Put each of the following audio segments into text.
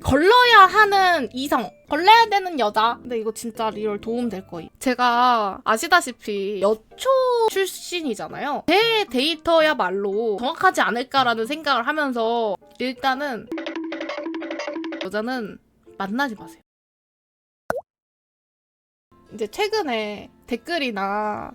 걸러야 하는 이성, 걸려야 되는 여자. 근데 이거 진짜 리얼 도움 될 거예요. 제가 아시다시피 여초 출신이잖아요. 제 데이터야말로 정확하지 않을까라는 생각을 하면서 일단은 여자는 만나지 마세요. 이제 최근에 댓글이나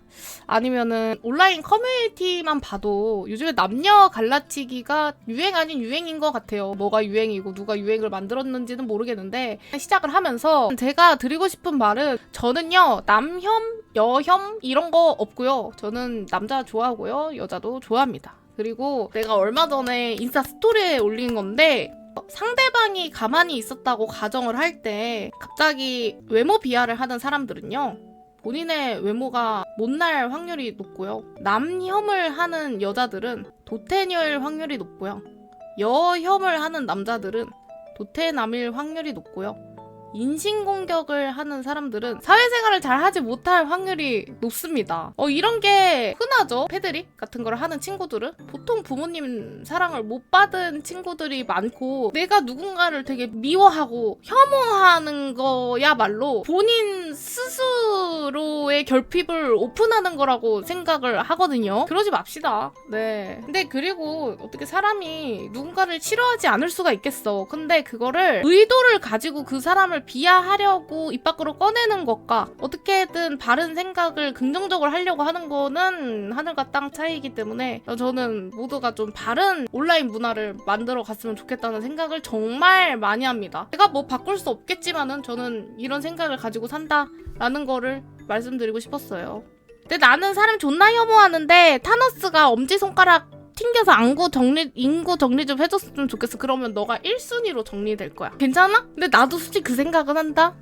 아니면은 온라인 커뮤니티만 봐도 요즘에 남녀 갈라치기가 유행 아닌 유행인 것 같아요. 뭐가 유행이고 누가 유행을 만들었는지는 모르겠는데 시작을 하면서 제가 드리고 싶은 말은 저는요 남혐, 여혐 이런 거 없고요. 저는 남자 좋아하고요. 여자도 좋아합니다. 그리고 내가 얼마 전에 인스타 스토리에 올린 건데 상대방이 가만히 있었다고 가정을 할 때 갑자기 외모 비하를 하는 사람들은요 본인의 외모가 못날 확률이 높고요 남혐을 하는 여자들은 도태녀일 확률이 높고요 여혐을 하는 남자들은 도태남일 확률이 높고요 인신공격을 하는 사람들은 사회생활을 잘 하지 못할 확률이 높습니다. 이런 게 흔하죠. 패드립 같은 걸 하는 친구들은 보통 부모님 사랑을 못 받은 친구들이 많고 내가 누군가를 되게 미워하고 혐오하는 거야말로 본인 스스로의 결핍을 오픈하는 거라고 생각을 하거든요. 그러지 맙시다. 네. 근데 그리고 어떻게 사람이 누군가를 싫어하지 않을 수가 있겠어. 근데 그거를 의도를 가지고 그 사람을 비하하려고 입 밖으로 꺼내는 것과 어떻게든 바른 생각을 긍정적으로 하려고 하는 거는 하늘과 땅 차이이기 때문에 저는 모두가 좀 바른 온라인 문화를 만들어 갔으면 좋겠다는 생각을 정말 많이 합니다. 제가 뭐 바꿀 수 없겠지만은 저는 이런 생각을 가지고 산다라는 거를 말씀드리고 싶었어요. 근데 나는 사람 존나 혐오하는데 타노스가 엄지손가락 튕겨서 인구 정리 좀 해줬으면 좋겠어. 그러면 너가 1순위로 정리될 거야. 괜찮아? 근데 나도 솔직히 그 생각은 한다.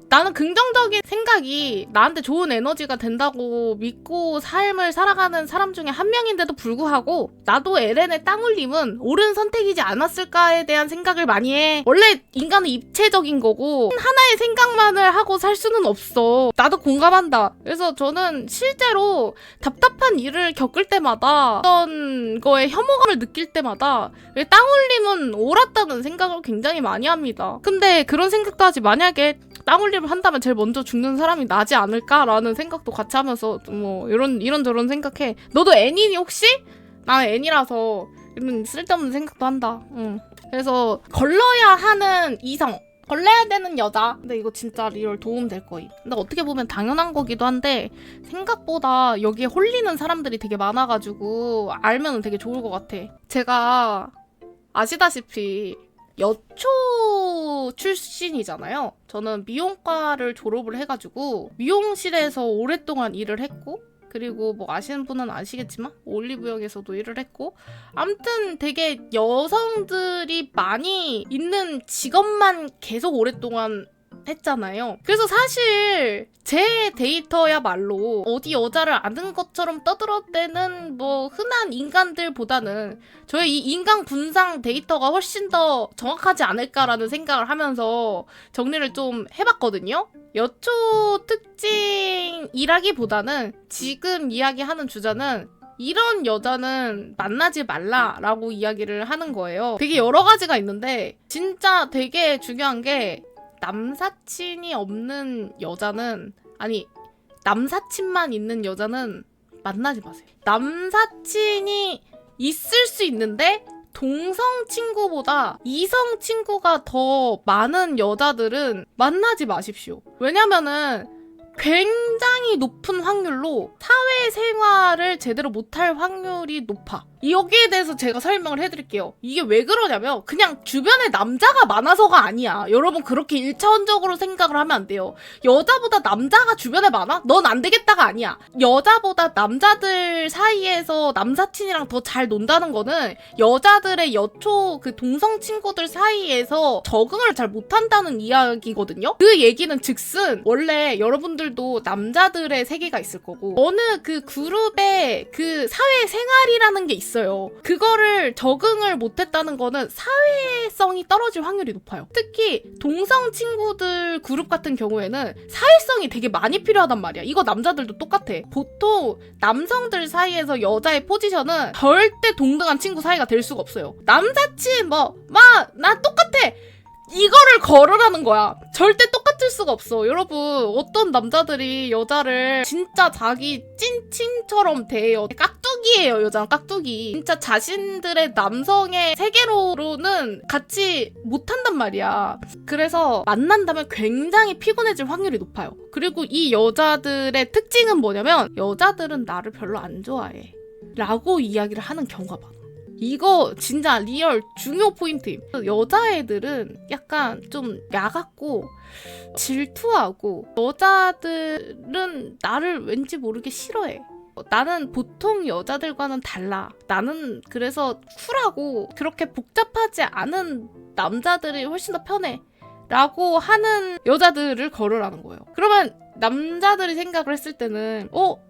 나는 긍정적인 생각이 나한테 좋은 에너지가 된다고 믿고 삶을 살아가는 사람 중에 한 명인데도 불구하고 나도 에렌의 땅울림은 옳은 선택이지 않았을까에 대한 생각을 많이 해. 원래 인간은 입체적인 거고 하나의 생각만을 하고 살 수는 없어. 나도 공감한다. 그래서 저는 실제로 답답한 일을 겪을 때마다 어떤 거에 혐오감을 느낄 때마다 왜 땅울림은 옳았다는 생각을 굉장히 많이 합니다. 근데 그런 생각도 하지. 만약에 땅올림을 한다면 제일 먼저 죽는 사람이 나지 않을까라는 생각도 같이 하면서 뭐 이런저런 생각해. 너도 애니니 혹시? 나는 애니라서 이런 쓸데없는 생각도 한다. 그래서 걸러야 하는 이성, 걸려야 되는 여자. 근데 이거 진짜 리얼 도움 될 거임. 근데 어떻게 보면 당연한 거기도 한데 생각보다 여기에 홀리는 사람들이 되게 많아가지고 알면 되게 좋을 것 같아. 제가 아시다시피 여초 출신이잖아요. 저는 미용과를 졸업을 해가지고 미용실에서 오랫동안 일을 했고 그리고 뭐 아시는 분은 아시겠지만 올리브영에서도 일을 했고 아무튼 되게 여성들이 많이 있는 직업만 계속 오랫동안 했잖아요. 그래서 사실 제 데이터야말로 어디 여자를 아는 것처럼 떠들어대는 뭐 흔한 인간들보다는 저의 이 인간 군상 데이터가 훨씬 더 정확하지 않을까라는 생각을 하면서 정리를 좀 해봤거든요. 여초 특징이라기보다는 지금 이야기하는 주제는 이런 여자는 만나지 말라라고 이야기를 하는 거예요. 되게 여러 가지가 있는데 진짜 되게 중요한 게 남사친이 없는 여자는 남사친만 있는 여자는 만나지 마세요. 남사친이 있을 수 있는데 동성 친구보다 이성 친구가 더 많은 여자들은 만나지 마십시오. 왜냐면은 굉장히 높은 확률로 사회생활을 제대로 못할 확률이 높아. 여기에 대해서 제가 설명을 해드릴게요. 이게 왜 그러냐면 그냥 주변에 남자가 많아서가 아니야. 여러분 그렇게 1차원적으로 생각을 하면 안 돼요. 여자보다 남자가 주변에 많아? 넌 안 되겠다가 아니야. 여자보다 남자들 사이에서 남사친이랑 더 잘 논다는 거는 여자들의 여초 그 동성 친구들 사이에서 적응을 잘 못한다는 이야기거든요. 그 얘기는 즉슨 원래 여러분들 친구들도 남자들의 세계가 있을 거고 어느 그 그룹의 그 사회생활이라는 게 있어요. 그거를 적응을 못했다는 거는 사회성이 떨어질 확률이 높아요. 특히 동성 친구들 그룹 같은 경우에는 사회성이 되게 많이 필요하단 말이야. 이거 남자들도 똑같아. 보통 남성들 사이에서 여자의 포지션은 절대 동등한 친구 사이가 될 수가 없어요. 남사친 나 똑같아. 이거를 걸으라는 거야. 절대 똑같을 수가 없어. 여러분, 어떤 남자들이 여자를 진짜 자기 찐친처럼 대해요. 깍두기예요, 여자는 깍두기. 진짜 자신들의 남성의 세계로는 같이 못한단 말이야. 그래서 만난다면 굉장히 피곤해질 확률이 높아요. 그리고 이 여자들의 특징은 뭐냐면 여자들은 나를 별로 안 좋아해 라고 이야기를 하는 경우가 많아. 이거 진짜 리얼 중요 포인트임. 여자애들은 약간 좀 야같고 질투하고 여자들은 나를 왠지 모르게 싫어해. 나는 보통 여자들과는 달라. 나는 그래서 쿨하고 그렇게 복잡하지 않은 남자들이 훨씬 더 편해 라고 하는 여자들을 걸으라는 거예요. 그러면 남자들이 생각을 했을 때는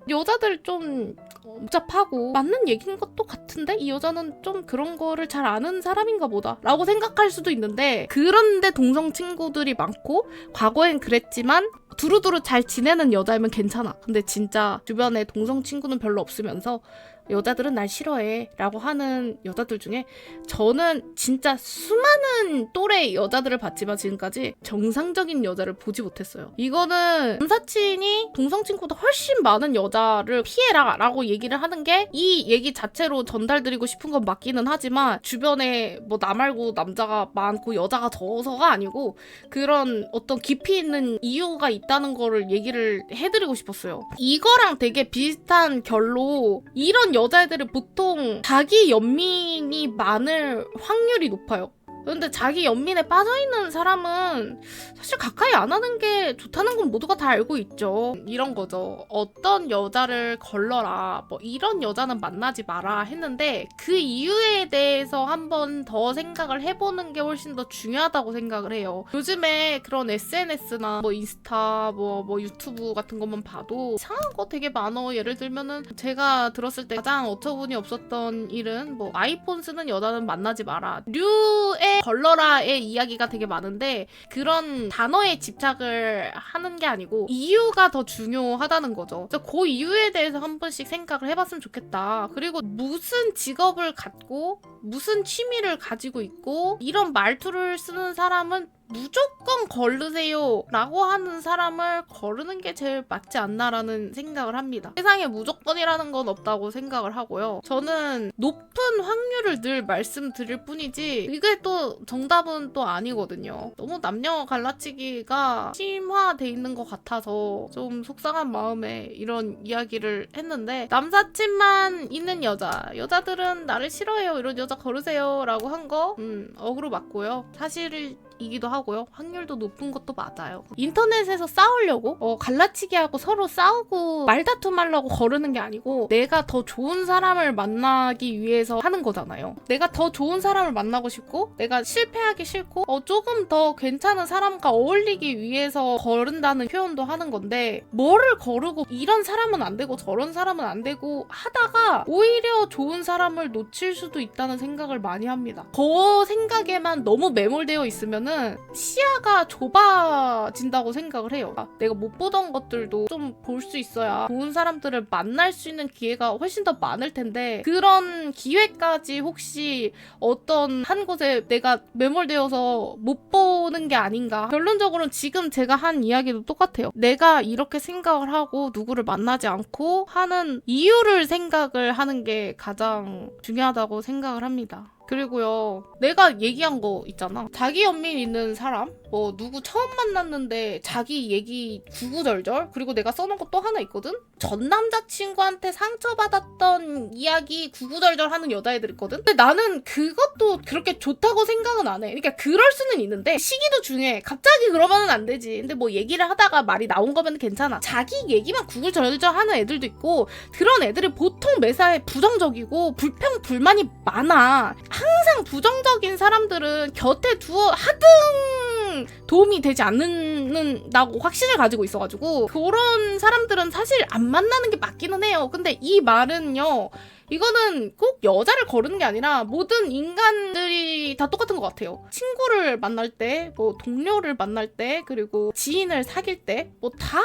여자들 좀 복잡하고 맞는 얘기인 것도 같은데 이 여자는 좀 그런 거를 잘 아는 사람인가 보다 라고 생각할 수도 있는데, 그런데 동성 친구들이 많고 과거엔 그랬지만 두루두루 잘 지내는 여자이면 괜찮아. 근데 진짜 주변에 동성 친구는 별로 없으면서 여자들은 날 싫어해 라고 하는 여자들 중에 저는 진짜 수많은 또래 여자들을 봤지만 지금까지 정상적인 여자를 보지 못했어요. 이거는 남사친이 동성 친구보다 훨씬 많은 여자를 피해라 라고 얘기를 하는 게 이 얘기 자체로 전달드리고 싶은 건 맞기는 하지만 주변에 나 말고 남자가 많고 여자가 적어서가 아니고 그런 어떤 깊이 있는 이유가 있다는 거를 얘기를 해드리고 싶었어요. 이거랑 되게 비슷한 결로 이런 여자애들은 보통 자기 연민이 많을 확률이 높아요. 근데 자기 연민에 빠져있는 사람은 사실 가까이 안 하는 게 좋다는 건 모두가 다 알고 있죠. 이런 거죠. 어떤 여자를 걸러라, 이런 여자는 만나지 마라 했는데 그 이유에 대해서 한 번 더 생각을 해보는 게 훨씬 더 중요하다고 생각을 해요. 요즘에 그런 SNS나 인스타, 유튜브 같은 것만 봐도 이상한 거 되게 많어. 예를 들면은 제가 들었을 때 가장 어처구니 없었던 일은 아이폰 쓰는 여자는 만나지 마라. 류의 걸러라의 이야기가 되게 많은데 그런 단어에 집착을 하는 게 아니고 이유가 더 중요하다는 거죠. 그래서 그 이유에 대해서 한 번씩 생각을 해봤으면 좋겠다. 그리고 무슨 직업을 갖고 무슨 취미를 가지고 있고 이런 말투를 쓰는 사람은 무조건 걸르세요 라고 하는 사람을 거르는 게 제일 맞지 않나라는 생각을 합니다. 세상에 무조건이라는 건 없다고 생각을 하고요. 저는 높은 확률을 늘 말씀드릴 뿐이지 이게 또 정답은 또 아니거든요. 너무 남녀 갈라치기가 심화돼 있는 것 같아서 좀 속상한 마음에 이런 이야기를 했는데, 남사친만 있는 여자들은 나를 싫어해요 이런 여자 거르세요 라고 한 거 어그로 맞고요. 사실이기도 하고요. 확률도 높은 것도 맞아요. 인터넷에서 싸우려고 갈라치기하고 서로 싸우고 말다툼하려고 거르는 게 아니고 내가 더 좋은 사람을 만나기 위해서 하는 거잖아요. 내가 더 좋은 사람을 만나고 싶고 내가 실패하기 싫고 조금 더 괜찮은 사람과 어울리기 위해서 거른다는 표현도 하는 건데, 뭐를 거르고 이런 사람은 안 되고 저런 사람은 안 되고 하다가 오히려 좋은 사람을 놓칠 수도 있다는 생각을 많이 합니다. 그 생각에만 너무 매몰되어 있으면은 시야가 좁아진다고 생각을 해요. 내가 못 보던 것들도 좀 볼 수 있어야 좋은 사람들을 만날 수 있는 기회가 훨씬 더 많을 텐데 그런 기회까지 혹시 어떤 한 곳에 내가 매몰되어서 못 보는 게 아닌가. 결론적으로는 지금 제가 한 이야기도 똑같아요. 내가 이렇게 생각을 하고 누구를 만나지 않고 하는 이유를 생각을 하는 게 가장 중요하다고 생각을 합니다. 그리고요, 내가 얘기한 거 있잖아. 자기 연민 있는 사람? 누구 처음 만났는데 자기 얘기 구구절절? 그리고 내가 써놓은 거 또 하나 있거든? 전 남자친구한테 상처받았던 이야기 구구절절 하는 여자애들 있거든? 근데 나는 그것도 그렇게 좋다고 생각은 안 해. 그러니까 그럴 수는 있는데 시기도 중요해. 갑자기 그러면은 안 되지. 근데 얘기를 하다가 말이 나온 거면 괜찮아. 자기 얘기만 구구절절 하는 애들도 있고, 그런 애들이 보통 매사에 부정적이고 불평 불만이 많아. 항상 부정적인 사람들은 곁에 두어 하등 도움이 되지 않는다고 확신을 가지고 있어가지고 그런 사람들은 사실 안 만나는 게 맞기는 해요. 근데 이 말은요, 이거는 꼭 여자를 거르는 게 아니라 모든 인간들이 다 똑같은 것 같아요. 친구를 만날 때, 뭐 동료를 만날 때, 그리고 지인을 사귈 때, 뭐 다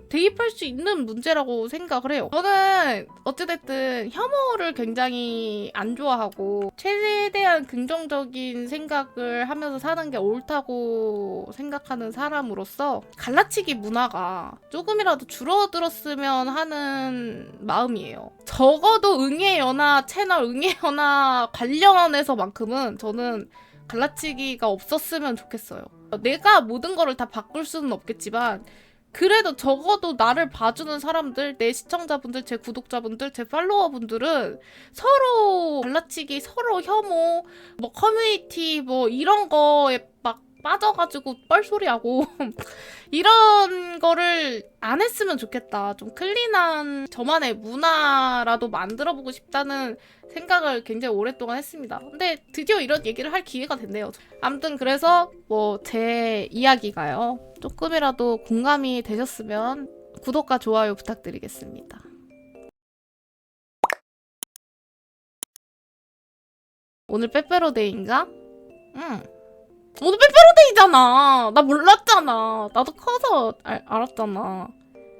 대입할 수 있는 문제라고 생각을 해요. 저는 어찌됐든 혐오를 굉장히 안 좋아하고 최대한 긍정적인 생각을 하면서 사는 게 옳다고 생각하는 사람으로서 갈라치기 문화가 조금이라도 줄어들었으면 하는 마음이에요. 적어도 응애연화 채널 응애연화 관련해서만큼은 저는 갈라치기가 없었으면 좋겠어요. 내가 모든 거를 다 바꿀 수는 없겠지만 그래도 적어도 나를 봐주는 사람들, 내 시청자분들, 제 구독자분들, 제 팔로워분들은 서로 갈라치기, 서로 혐오, 뭐 커뮤니티 뭐 이런 거에 막 빠져가지고 뻘소리하고 이런 거를 안 했으면 좋겠다. 좀 클린한 저만의 문화라도 만들어보고 싶다는 생각을 굉장히 오랫동안 했습니다. 근데 드디어 이런 얘기를 할 기회가 됐네요. 아무튼 그래서 뭐 제 이야기가요, 조금이라도 공감이 되셨으면 구독과 좋아요 부탁드리겠습니다. 오늘 빼빼로데이인가? 응. 오늘 빼빼로데이잖아. 나 몰랐잖아. 나도 커서 알았잖아.